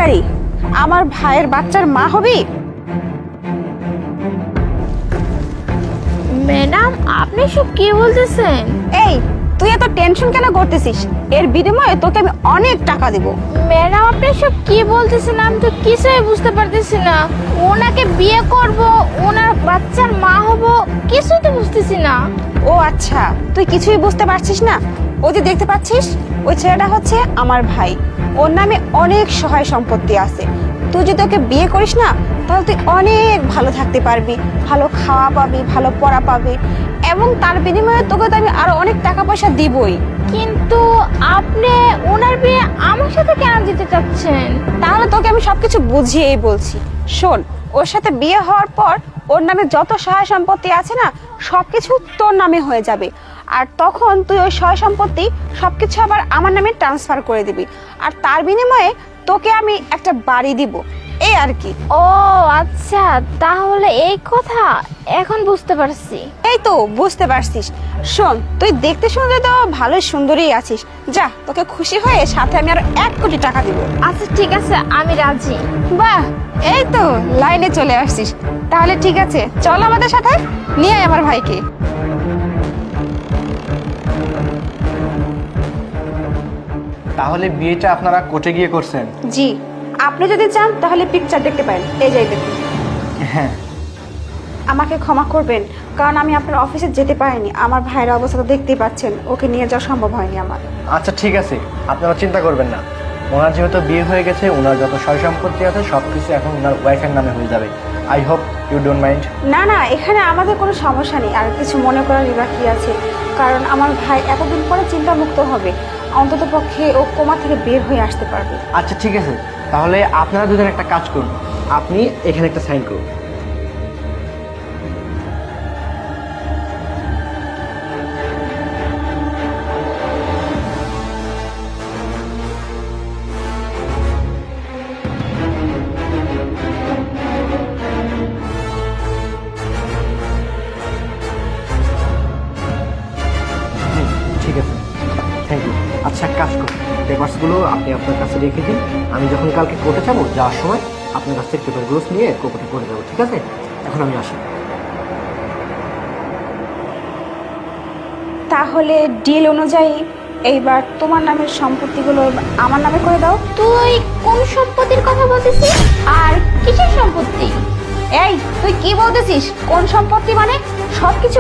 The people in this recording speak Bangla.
ভিখারি, আমার ভাইয়ের বাচ্চার মা হবি? ম্যাডাম, আপনি সব কি বলতেছেন? এই, তুই এত টেনশন কেন করতেছিস? এর বিনিময়ে তোকে আমি অনেক টাকা দিব। ম্যাডাম, আপনি সব কি বলতেছেন? আমি তো কিছুই বুঝতে পারতেছি না। ওনাকে বিয়ে করব, ওনার বাচ্চার মা হব, কিছুই তো বুঝতেছি না। ও আচ্ছা, তুই কিছুই বুঝতে পারছিস না? ওই যে দেখতে পাচ্ছিস, ওই ছেলেটা হচ্ছে আমার ভাই। ওর নামে অনেক সহায় সম্পত্তি আছে। তুই যদি ওকে বিয়ে করিস না, তাহলে তুই অনেক ভালো থাকতে পারবি, ভালো খাওয়া পাবি, ভালো পড়া পাবি, এবং তার বিনিময়ে তোকে তো আমি আরো অনেক টাকা পয়সা দিবই। কিন্তু আপনি ওনার বিয়ে আমার সাথে কেন দিতে চাচ্ছেন? তাহলে তোকে আমি সবকিছু বুঝিয়েই বলছি। শোন, ওর সাথে বিয়ে হওয়ার পর ওর নামে যত সহায় সম্পত্তি আছে না, সবকিছু তোর নামে হয়ে যাবে। আর তখন তুই ওই সহায় সম্পত্তি সবকিছু আবার আমার নামে ট্রান্সফার করে দিবি। আর তার বিনিময়ে তোকে আমি একটা বাড়ি দিব, এই আর কি। ও আচ্ছা, তাহলে এই কথা এখন বুঝতে পারছি। এই তো বুঝতে পারছিস। শোন, তুই দেখতে শুনতে তো ভালোই সুন্দরী আছিস। যা, তোকে খুশি হয়ে সাথে আমি আরো 1 কোটি টাকা দিব। আচ্ছা ঠিক আছে, আমি রাজি। বাহ, এই তো লাইনে চলে আসছিস। তাহলে ঠিক আছে, চল আমাদের সাথে, নিয়ে আয় আমার ভাইকে। তাহলে বিয়েটা আপনারা কোর্টে গিয়ে করছেন? জি, আপনি যদি চান তাহলে পিকচার দেখতে পারেন, এই যাই দেখুন। হ্যাঁ। আমাকে ক্ষমা করবেন, কারণ আমি আপনার অফিসে যেতে পারিনি। আমার ভাইয়ের অবস্থা তো দেখতেই পাচ্ছেন, ওকে নিয়ে যাওয়া সম্ভব হয়নি আমার। আচ্ছা ঠিক আছে, আপনারা চিন্তা করবেন না। ওনার যেহেতু বিয়ে হয়ে গেছে, ওনার যত সয় সম্পত্তি আছে সব কিছু এখন ওনার ওয়াইফের নামে হয়ে যাবে। I hope you don't mind. না না, এখানে আমাদের কোনো সমস্যা নেই। আর কিছু মনে করার বাকি আছে, কারণ আমার ভাই এতদিন পরে চিন্তামুক্ত হবে। অন্তত পক্ষে ও কোমা থেকে বের হয়ে আসতে পারবে। আচ্ছা ঠিক আছে, তাহলে আপনারা দুজন একটা কাজ করুন, আপনি এখানে একটা সাইন করুন। ঠিক আছে, থ্যাংক ইউ। আচ্ছা এক কাজ করুন, পেপারসগুলো আপনি আপনার কাছে রেখে দিন। আমি যখন কালকে কোর্টে যাবো, যাওয়ার সময় আপনার কাছ থেকে পেপারগুলো নিয়ে কোর্টে করে দেবো, ঠিক আছে? এখন আমি আসি। তাহলে ডিল অনুযায়ী এইবার তোমার নামের সম্পত্তিগুলো আমার নামে করে দাও। তুই কোন সম্পত্তির কথা বলতেছিস? আর কিসের সম্পত্তি? এই, তুই কি বলতেছিস? কোন সম্পত্তি মানে? সবকিছু